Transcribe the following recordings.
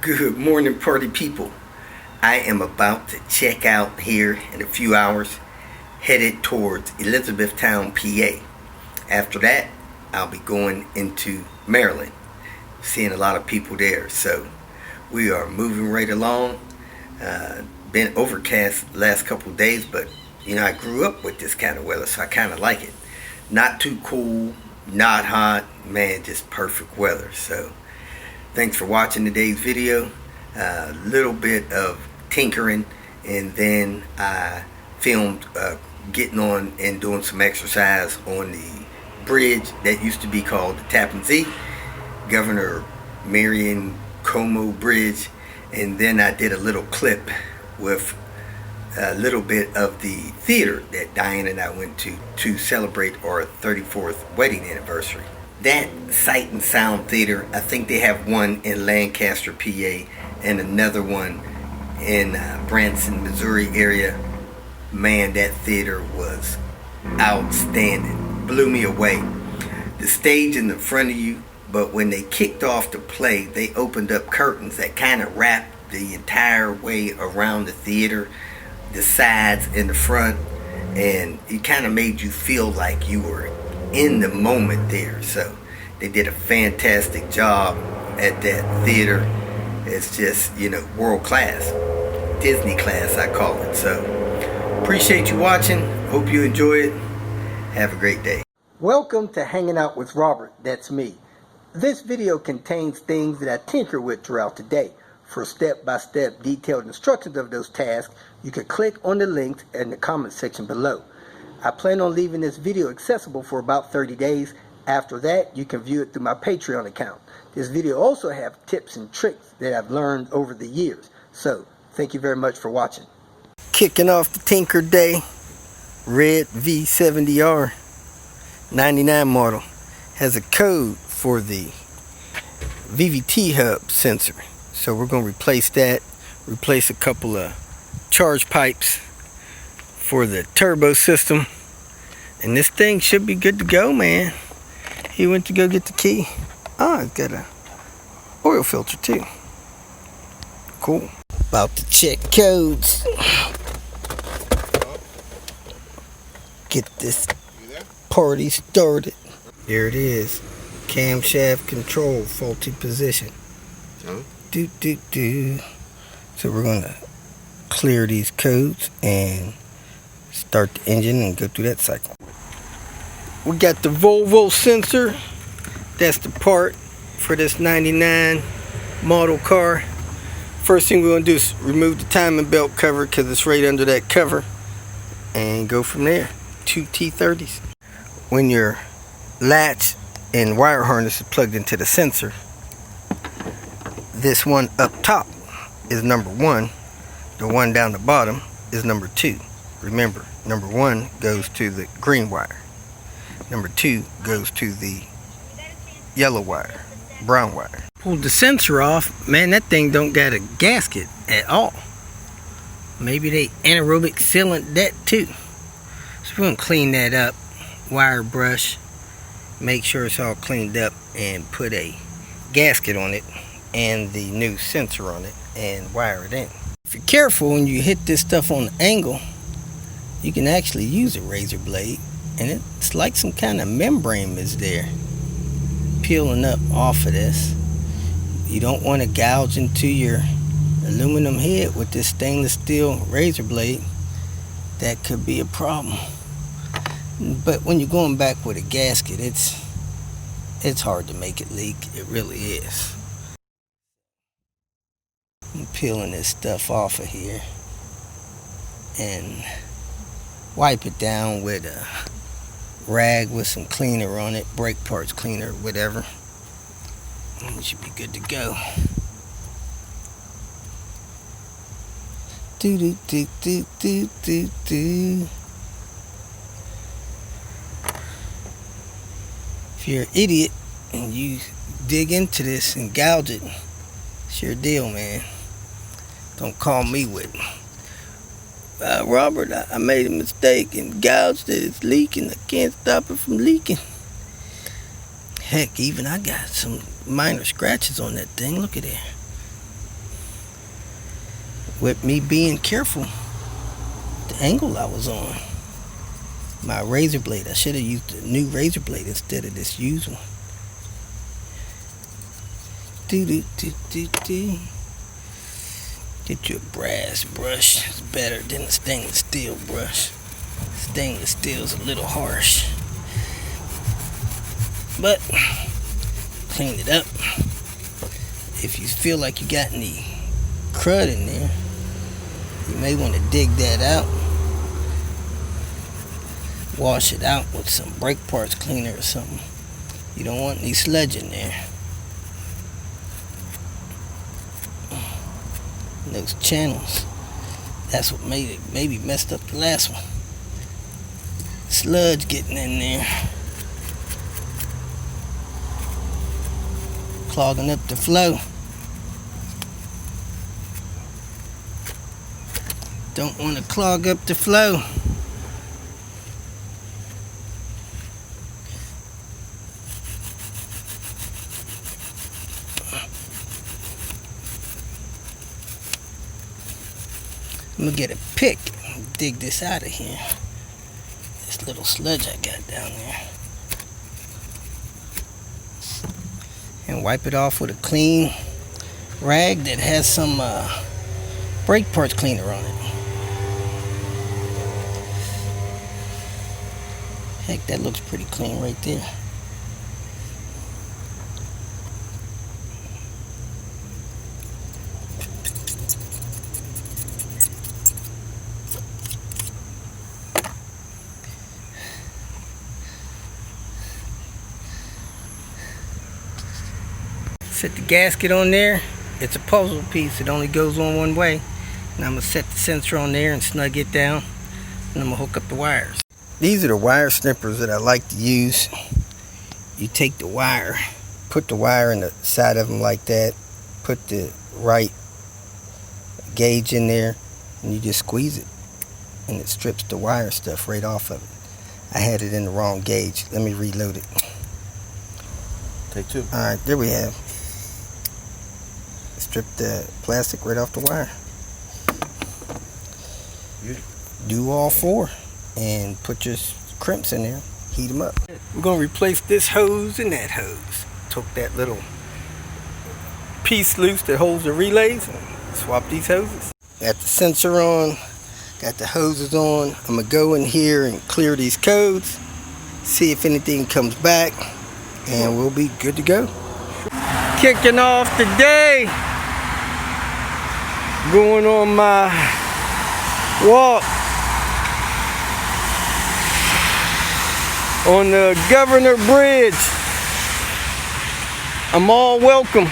Good morning, party people. I am about to check out here in a few hours, headed towards Elizabethtown, PA. After that, I'll be going into Maryland, seeing a lot of people there. So we are moving right along. Been overcast the last couple of days, but I grew up with this kind of weather, so I kind of like it. Not too cool, not hot, man, just perfect weather. So thanks for watching today's video. A little bit of tinkering, and then I filmed getting on and doing some exercise on the bridge that used to be called the Tappan Zee, Governor Marion Como Bridge. And then I did a little clip with a little bit of the theater that Diane and I went to celebrate our 34th wedding anniversary. That Sight and Sound Theater, I think they have one in Lancaster, PA, and another one in Branson, Missouri area. Man, that theater was outstanding. Blew me away. The stage in the front of you, but when they kicked off the play, they opened up curtains that kind of wrapped the entire way around the theater, the sides and the front, and it kind of made you feel like you were in the moment there. So they did a fantastic job at that theater. It's just, world class, Disney class, I call it. So appreciate you watching. Hope you enjoy it. Have a great day. Welcome to Hanging Out with Robert. That's me. This video contains things that I tinker with throughout the day. For step-by-step detailed instructions of those tasks, you can click on the links in the comment section below. I plan on leaving this video accessible for about 30 days. After that, you can view it through my Patreon account. This video also have tips and tricks that I've learned over the years. So, thank you very much for watching. Kicking off the Tinker Day, red V70R 99 model. Has a code for the VVT hub sensor. So we're going to replace that, replace a couple of charge pipes for the turbo system, and this thing should be good to go, man. He went to go get the key. It's got a oil filter too. Cool. About to check codes. Get this party started. There it is. Camshaft control, faulty position. So we're going to clear these codes and start the engine and go through that cycle. We got the Volvo sensor. That's the part for this 99 model car. First thing we're going to do is remove the timing belt cover because it's right under that cover, and go from there. 2 T30s. When your latch and wire harness is plugged into the sensor, this one up top is number 1. The one down the bottom is number 2. Remember, number 1 goes to the green wire. Number 2 goes to the yellow wire, brown wire. Pulled the sensor off. Man, that thing don't got a gasket at all. Maybe they anaerobic sealant that too. So we're going to clean that up. Wire brush. Make sure it's all cleaned up and put a gasket on it and the new sensor on it and wire it in. If you're careful when you hit this stuff on the angle, you can actually use a razor blade, and it's like some kind of membrane is there peeling up off of this. You don't want to gouge into your aluminum head with this stainless steel razor blade. That could be a problem. But when you're going back with a gasket, it's hard to make it leak. It really is. I'm peeling this stuff off of here and wipe it down with a rag with some cleaner on it, brake parts cleaner, whatever. And it should be good to go. Do do do do do do do. If you're an idiot and you dig into this and gouge it, it's your deal, man. Don't call me with Robert, I made a mistake and gouged it. It's leaking. I can't stop it from leaking. Heck, even I got some minor scratches on that thing. Look at there. with me being careful the angle I was on. My razor blade, I should have used a new razor blade instead of this used one. Get you a brass brush. It's better than a stainless steel brush. Stainless steel is a little harsh, but clean it up. If you feel like you got any crud in there, you may want to dig that out. Wash it out with some brake parts cleaner or something. You don't want any sludge in there. And those channels, that's what made it maybe messed up the last one. Sludge getting in there, clogging up the flow. Don't want to clog up the flow. I'm gonna get a pick and dig this out of here. This little sludge I got down there. And wipe it off with a clean rag that has some brake parts cleaner on it. Heck, that looks pretty clean right there. Set the gasket on there. It's a puzzle piece. It only goes on one way. And I'm going to set the sensor on there and snug it down. And I'm going to hook up the wires. These are the wire snippers that I like to use. You take the wire, put the wire in the side of them like that, put the right gauge in there, and you just squeeze it. And it strips the wire stuff right off of it. I had it in the wrong gauge. Let me reload it. Take two. Alright, there we have. Strip the plastic right off the wire. Do all four and put your crimps in there, heat them up. We're going to replace this hose and that hose. Took that little piece loose that holds the relays and swap these hoses. Got the sensor on, got the hoses on. I'm going to go in here and clear these codes, see if anything comes back, and we'll be good to go. Kicking off today, going on my walk on the Governor Bridge. I'm all welcome.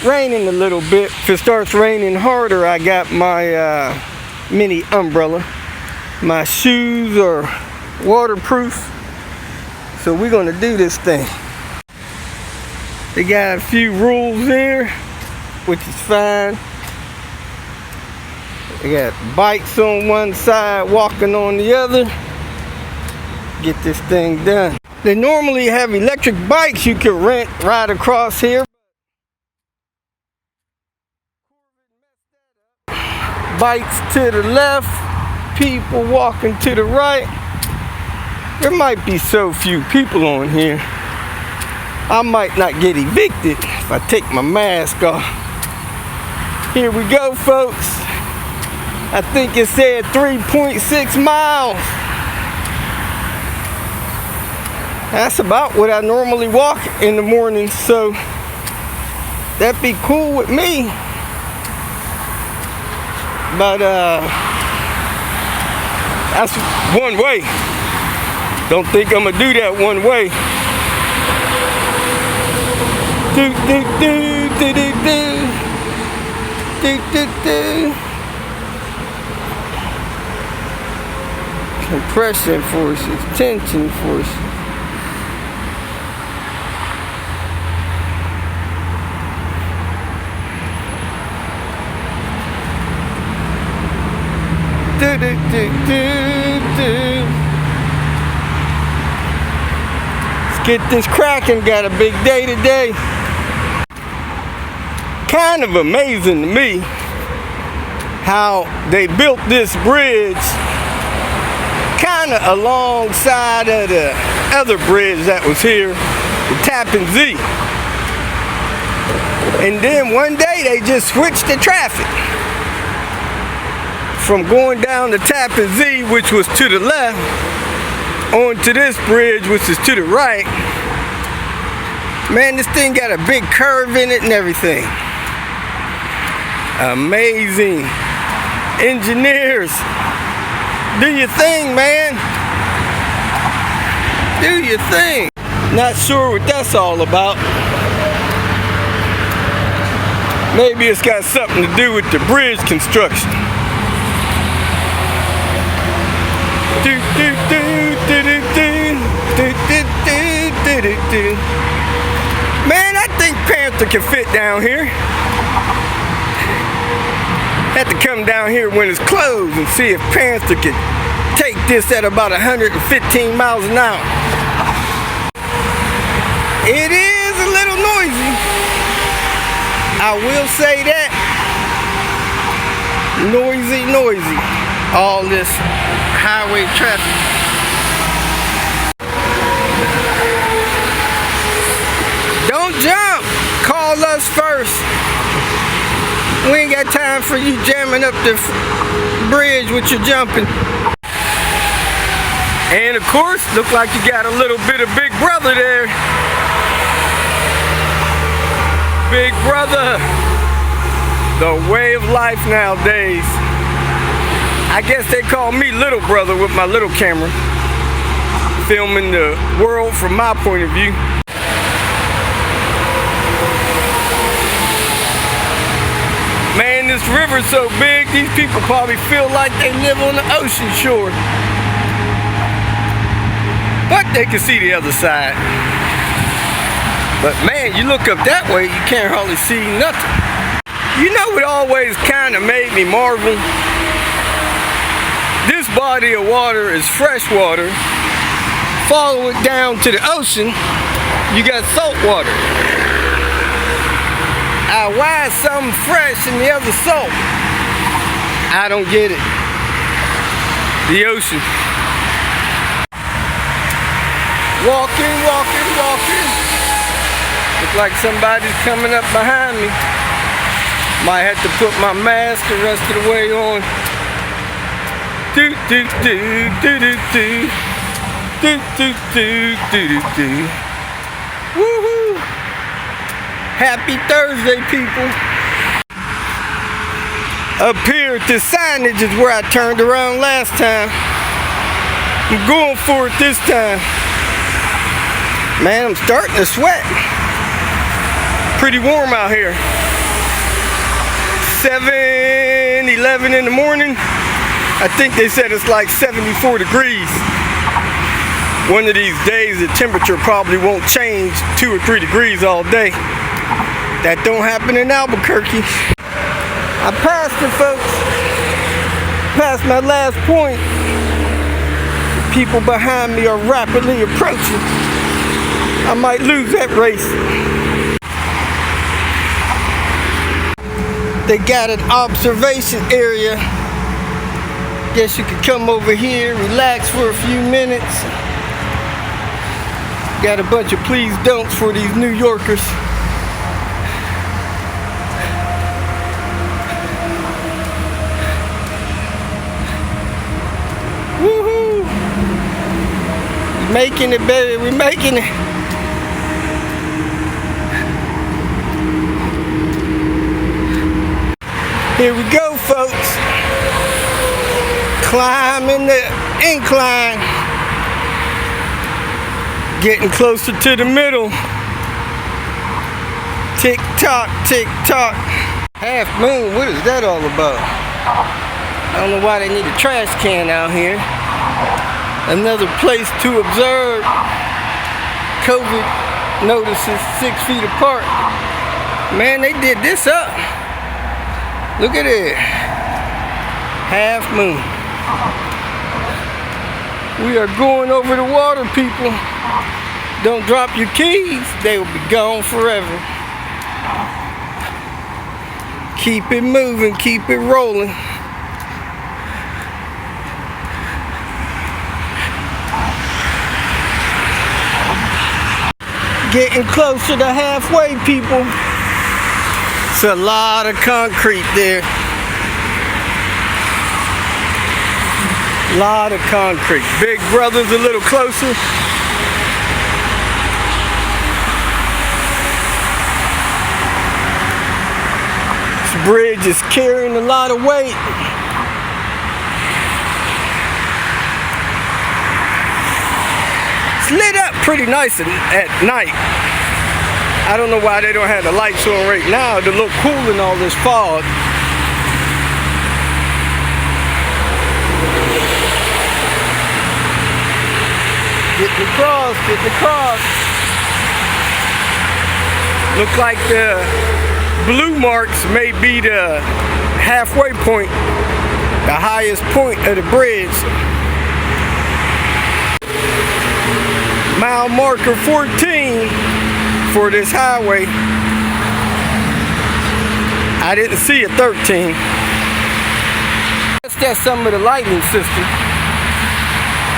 Raining a little bit. If it starts raining harder, I got my mini umbrella. My shoes are waterproof, so we're gonna do this thing. They got a few rules there, which is fine. They got bikes on one side, walking on the other. Get this thing done. They normally have electric bikes you can rent right across here. Bikes to the left, people walking to the right. There might be so few people on here, I might not get evicted if I take my mask off. Here we go, folks. I think it said 3.6 miles. That's about what I normally walk in the morning, so that'd be cool with me. But that's one way. Don't think I'm gonna do that one way. Do do do do do do do do. Compression forces, tension forces. Do, do, do, do, do. Let's get this cracking. Got a big day today. Kind of amazing to me. how they built this bridge kind of alongside of the other bridge that was here, the Tappan Zee. And then one day they just switched the traffic from going down the Tappan Zee, which was to the left, onto this bridge, which is to the right. Man, this thing got a big curve in it and everything. Amazing. Engineers, do your thing, man. Do your thing. Not sure what that's all about. Maybe it's got something to do with the bridge construction. Man, I think Panther can fit down here. Had to come down here when it's closed and see if Panther could take this at about 115 miles an hour. It is a little noisy, I will say that. Noisy. All this highway traffic. Don't jump. Call us first. We ain't got time for you jamming up the bridge with your jumping. And of course, look like you got a little bit of Big Brother there. Big Brother. The way of life nowadays. I guess they call me Little Brother with my little camera, filming the world from my point of view. Man, this river's so big, these people probably feel like they live on the ocean shore. But they can see the other side. But man, you look up that way, you can't hardly see nothing. You know what always kind of made me marvel? This body of water is fresh water. Follow it down to the ocean, you got salt water. Why is some fresh and the other salt? I don't get it. The ocean. Walking. Look like somebody's coming up behind me. Might have to put my mask the rest of the way on. Woohoo! Happy Thursday, people. Up here at this signage is where I turned around last time. I'm going for it this time. Man, I'm starting to sweat. Pretty warm out here. 7:11 in the morning. I think they said it's like 74 degrees. One of these days the temperature probably won't change 2 or 3 degrees all day. That don't happen in Albuquerque. I passed it, folks. Past my last point. The people behind me are rapidly approaching. I might lose that race. They got an observation area. Guess you could come over here, relax for a few minutes. Got a bunch of please don'ts for these New Yorkers. Woohoo! Making it, baby, we're making it. Here we go, folks. Climbing the incline. Getting closer to the middle. Tick tock, tick tock. Half moon, what is that all about? I don't know why they need a trash can out here. Another place to observe. COVID notices 6 feet apart. Man, they did this up. Look at it. Half moon. We are going over the water, people. Don't drop your keys. They will be gone forever. Keep it moving. Keep it rolling. Getting closer to halfway, people. It's a lot of concrete there. Lot of concrete. Big Brother's a little closer. This bridge is carrying a lot of weight. It's lit up pretty nice at night. I don't know why they don't have the lights on right now to look cool in all this fog. Getting across, getting across. Look like the blue marks may be the halfway point, the highest point of the bridge. Mile marker 14 for this highway. I didn't see a 13. That's some of the lighting system.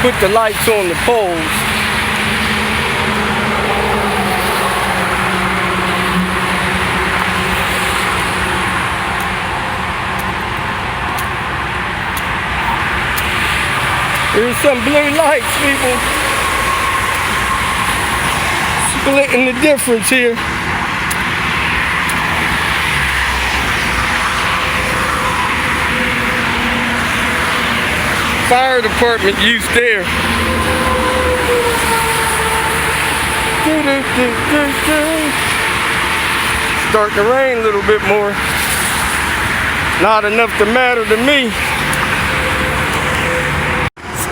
Put the lights on the poles. There's some blue lights, people. Splitting the difference here. Fire department use there. Starting to rain a little bit more. Not enough to matter to me.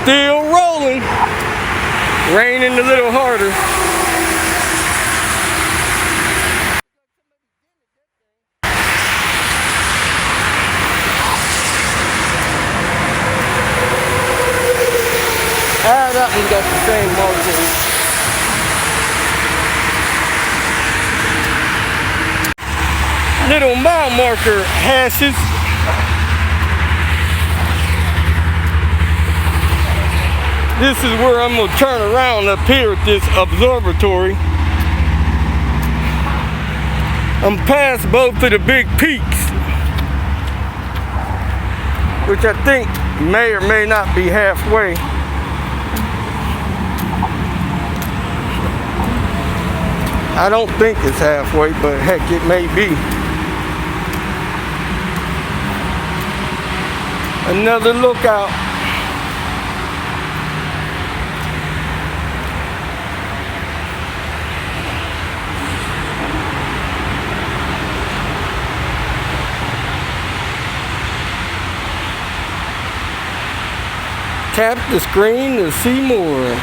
Still rolling. Raining a little harder. That one's got the same markings. Little mile marker hashes. This is where I'm going to turn around up here at this observatory. I'm past both of the big peaks, which I think may or may not be halfway. I don't think it's halfway, but heck, it may be. Another lookout. Tap the screen to see more.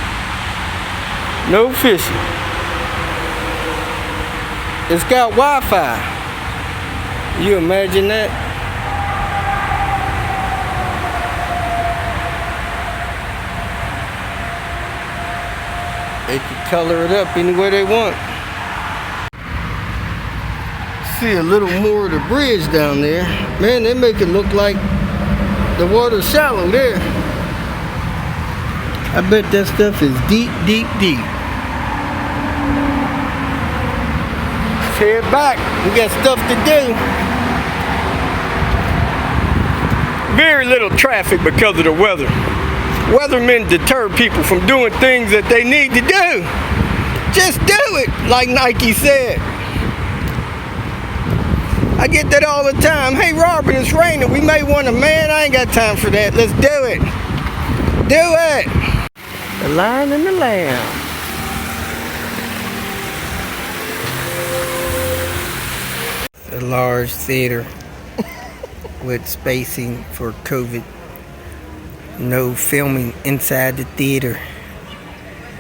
No fishing. It's got Wi-Fi. You imagine that? They can color it up any way they want. See a little more of the bridge down there. Man, they make it look like the water's shallow there. I bet that stuff is deep, deep, deep. Head back. We got stuff to do. Very little traffic because of the weather. Weathermen deter people from doing things that they need to do. Just do it, like Nike said. I get that all the time. Hey, Robert, it's raining. We may want a man. I ain't got time for that. Let's do it. Do it. The Lion and the Lamb. A large theater with spacing for COVID. No filming inside the theater.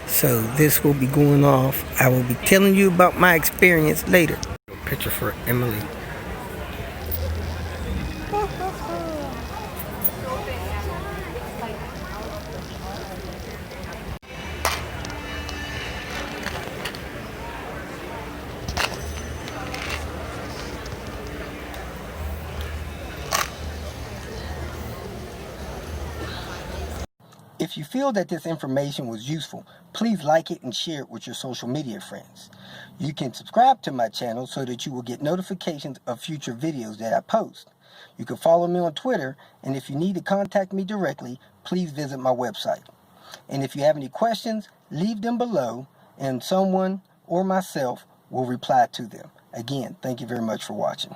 So this will be going off. I will be telling you about my experience later. Picture for Emily. If you feel that this information was useful, please like it and share it with your social media friends. You can subscribe to my channel so that you will get notifications of future videos that I post. You can follow me on Twitter, and if you need to contact me directly, please visit my website. And if you have any questions, leave them below, and someone or myself will reply to them. Again, thank you very much for watching.